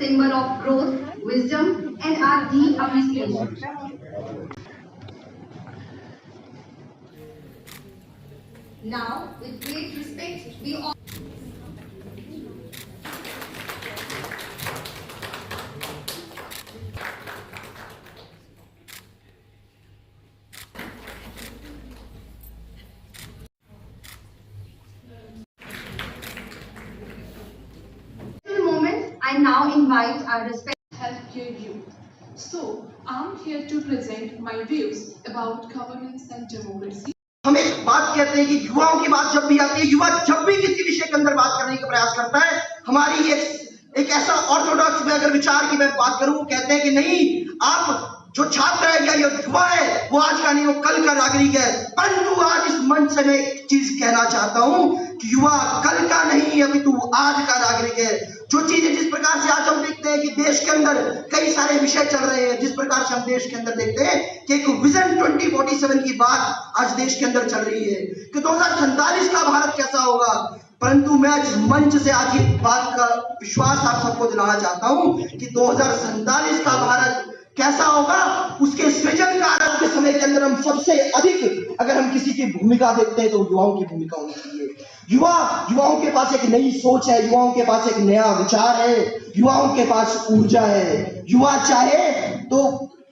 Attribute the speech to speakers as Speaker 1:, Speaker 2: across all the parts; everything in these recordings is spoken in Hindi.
Speaker 1: symbol of growth, wisdom, and our deep appreciation. Now, with great respect, we all I now invite our respected
Speaker 2: healthcare youth. So, I'm here to present my views about governance and democracy.
Speaker 3: हम एक बात कहते हैं कि युवाओं की बात जब भी आती है, युवा जब भी किसी विषय के अंदर बात करने का प्रयास करता है, हमारी एक ऐसा ऑर्थोडॉक्स में अगर विचार की मैं बात करूं, कहते हैं कि नहीं, आप जो छात्र है या युवा है वो आज का नहीं, वो कल का नागरिक है। परंतु आज इस मंच से मैं एक चीज कहना चाहता हूं कि युवा कल का नहीं, अभी तू आज का नागरिक है। जो चीजें जिस प्रकार से आज हम देखते हैं कि देश के अंदर कई सारे विषय चल रहे हैं, जिस प्रकार से हम देश के अंदर देखते हैं कि एक विजन 2047 की बात आज देश के अंदर चल रही है कि 2047 का भारत कैसा होगा। परंतु मैं इस मंच से आज ये बात का विश्वास आप सबको दिलाना चाहता हूं कि 2047 का भारत कैसा होगा, उसके सृजन का आज के समय के अंदर हम सबसे अधिक अगर हम किसी की भूमिका देखते हैं तो युवाओं की भूमिका होनी चाहिए। युवाओं के पास एक नई सोच है, युवाओं के पास एक नया विचार है, युवाओं के पास ऊर्जा है। युवा चाहे तो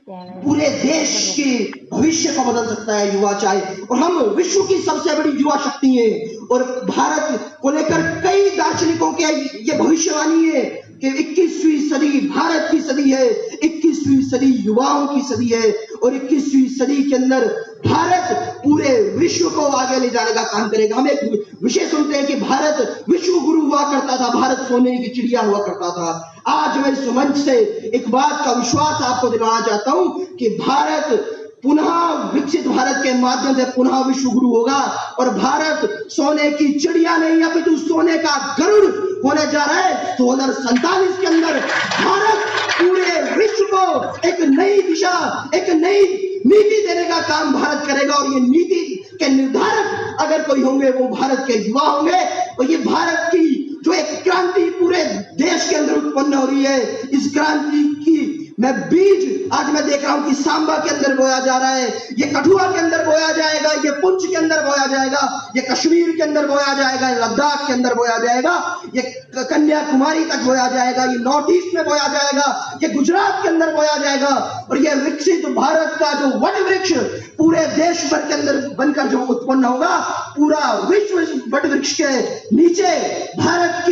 Speaker 3: पूरे देश के भविष्य को बदल सकता है, युवा चाहे, और हम विश्व की सबसे बड़ी युवा शक्ति है। और भारत को लेकर कई दार्शनिकों के ये भविष्यवाणी है कि 21वीं सदी भारत की सदी है, 21वीं सदी युवाओं की सदी है, और 21वीं सदी के अंदर भारत पूरे विश्व को आगे ले जाने का काम करेगा। हम एक विषय सुनते हैं कि भारत विश्व गुरु हुआ करता था, भारत सोने की चिड़िया हुआ करता था। आज मैं इस मंच से एक बात का विश्वास आपको दिलाना चाहता हूं कि भारत पुनः विकसित भारत के माध्यम से पुनः विश्व गुरु होगा, और भारत सोने की चिड़िया नहीं, अपितु सोने का गरुड़ होने जा रहा है। 2047 के अंदर भारत पूरे विश्व को एक नई दिशा, एक नई नीति देने का काम भारत करेगा, और ये नीति के निर्धारक अगर कोई होंगे वो भारत के युवा होंगे। और ये भारत की जो एक क्रांति पूरे देश के अंदर उत्पन्न हो रही है, इस क्रांति की मैं बीज आज मैं देख रहा हूं कि सांबा के अंदर बोया जा रहा है, ये कठुआ के अंदर बोया जाएगा, ये पुंछ के अंदर बोया जाएगा, ये कश्मीर के अंदर बोया जाएगा, ये लद्दाख के अंदर बोया जाएगा, ये कन्याकुमारी तक बोया जाएगा, ये नॉर्थ ईस्ट में बोया जाएगा, ये गुजरात के अंदर बोया जाएगा। और ये विकसित भारत का जो वट वृक्ष पूरे देश भर के अंदर बनकर जो उत्पन्न होगा, पूरा विश्व इस वट वृक्ष के नीचे भारत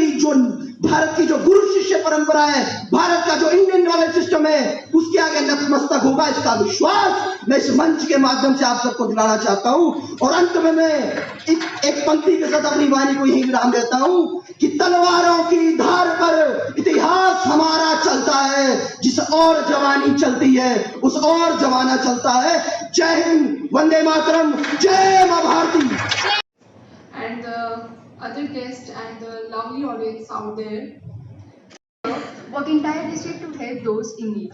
Speaker 3: की जो गुरु शिष्य परंपरा है, भारत का जो इंडियन नॉलेज सिस्टम है, उसके आगे नतमस्तक होगा। इसका विश्वास मैं इस मंच के माध्यम से आप सबको दिलाना चाहता हूं। और अंत में मैं एक पंक्ति के साथ अपनी वाणी को यही विराम देता हूं कि तलवारों की धार पर इतिहास हमारा चलता है, जिस और जवानी चलती है उस और जमाना चलता है। जय हिंद, वंदे मातरम, जय मां Bharti.
Speaker 2: And the other guests and the lovely audience out there
Speaker 1: work entire district to help those in need.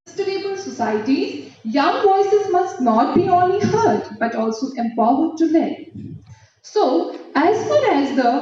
Speaker 2: Sustainable societies, young voices must not be only heard but also empowered to lead. So, as far as the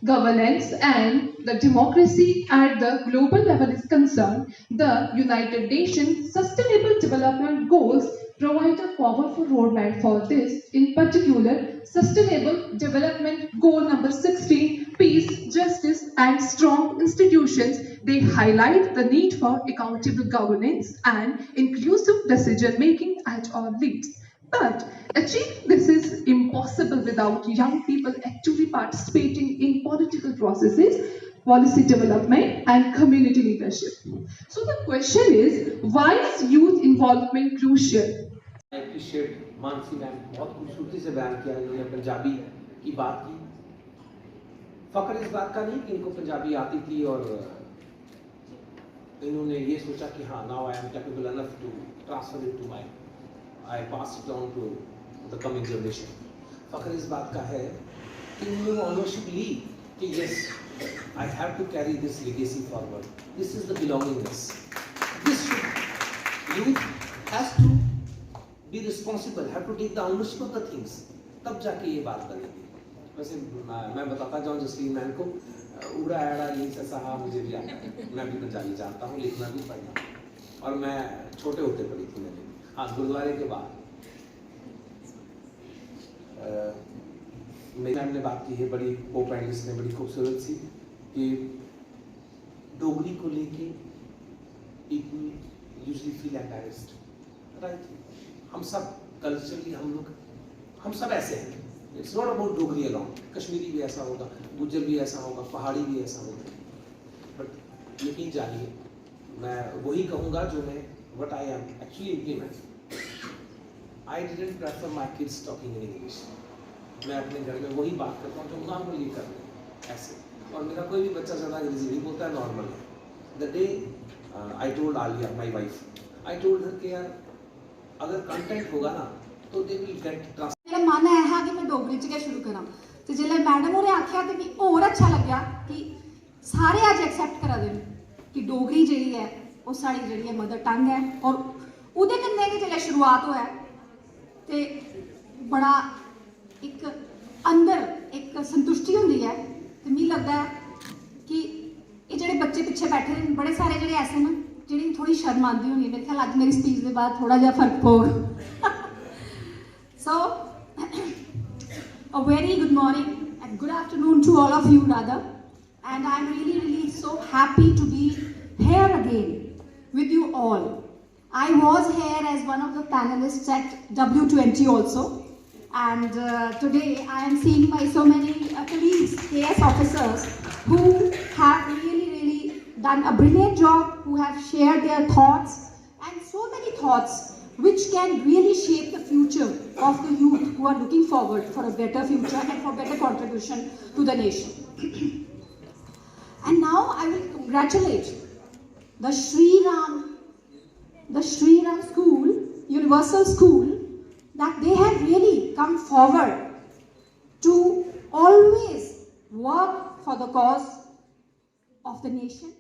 Speaker 2: governance and the democracy at the global level is concerned, the United Nations Sustainable Development Goals provide a powerful roadmap for this. In particular, Sustainable Development Goal number 16, Peace, Justice and Strong Institutions, they highlight the need for accountable governance and inclusive decision making at all levels. But achieving this is impossible without young people actively participating in political processes, policy development and community leadership. So the question is, why is youth involvement crucial?
Speaker 4: I appreciate Mansi ma'am, बहुत खूबसूरती से बयान किया इन्होंने, पंजाबी की बात की। फख्र इस बात का नहीं कि इनको पंजाबी आती थी और इन्होंने ये सोचा कि हाँ, now I am capable enough to transfer it to I pass it on to the coming generation. फख्र इस बात का है कि इन्होंने वो ऑनरशिप ली कि yes, I have to carry this legacy forward. This is the belongingness. This youth has to be responsible, have to take the ownership of the things. तब जाके ये बात बनेगी। वैसे मैं बताता जाऊँ जसलीन मैन को, उड़ा एड़ा ये से सहा मुझे भी आता है, मैं भी पंजाबी जानता हूँ, लिखना भी पढ़ना, और मैं छोटे होते पढ़ी थी मैंने। हाँ, गुरुद्वारे के बाद मेरी मैम ने बात की है, बड़ी पोप एंडिस ने बड़ी खूबसूरत सी, कि डोगरी को लेके people usually feel embarrassed, right? हम सब कल्चरली हम सब ऐसे हैं। It's not about Dogri alone, Kashmiri भी ऐसा होगा, गुज्जर भी ऐसा होगा, पहाड़ी भी ऐसा होगा, बट यकीन जानिए मैं वही कहूँगा जो मैं what I am actually implement. I didn't prefer my kids talking in English. मैं अपने घर में वही बात करता हूँ जो नॉर्मली कर रहे हैं ऐसे, और मेरा कोई भी बच्चा ज़्यादा अंग्रेजी नहीं बोलता है, नॉर्मल है। The day I told Alia my wife, I told her कि यार अगर कंटेंट होगा ना तो दे विल गेट ट्रांस।
Speaker 5: मेरा मन है कि मैं डोगरी च गै शुरू करां, ते जिसलै मैडम होरें आख्या ते मिगी होर अच्छा लग्या कि सारे अज एक्सैप्ट करा दे कि डोगरी जेह्ड़ी है ओह् साढ़ी जेह्ड़ी है मदर टंग है, और ओह्दे कन्नै गै जिसलै शुरुआत होऐ ते बड़ा इक अंदर इक संतुष्टि होंदी है। ते मिगी लगदा है कि एह् जेह्ड़े बच्चे पिच्छे बैठे दे बड़े सारे जेह्ड़े ऐसे न जि'नेंगी थोड़ी शर्म आंदी होनी, मेरे ख्याल अज्ज मेरी स्पीच के बाद थोड़ा जिहा फर्क पौग। So, a very good morning and good afternoon to all of you rather, and I'm really so happy to be here again with you all. I was here as one of the panelists at W20 also, and today I am seeing my so many colleagues, KS officers, who have really done a brilliant job, who have shared their thoughts, and so many thoughts which can really shape the future of the youth who are looking forward for a better future and for better contribution to the nation. And now I will congratulate the Sri Ram School, Universal School, that they have really come forward to always work for the cause of the nation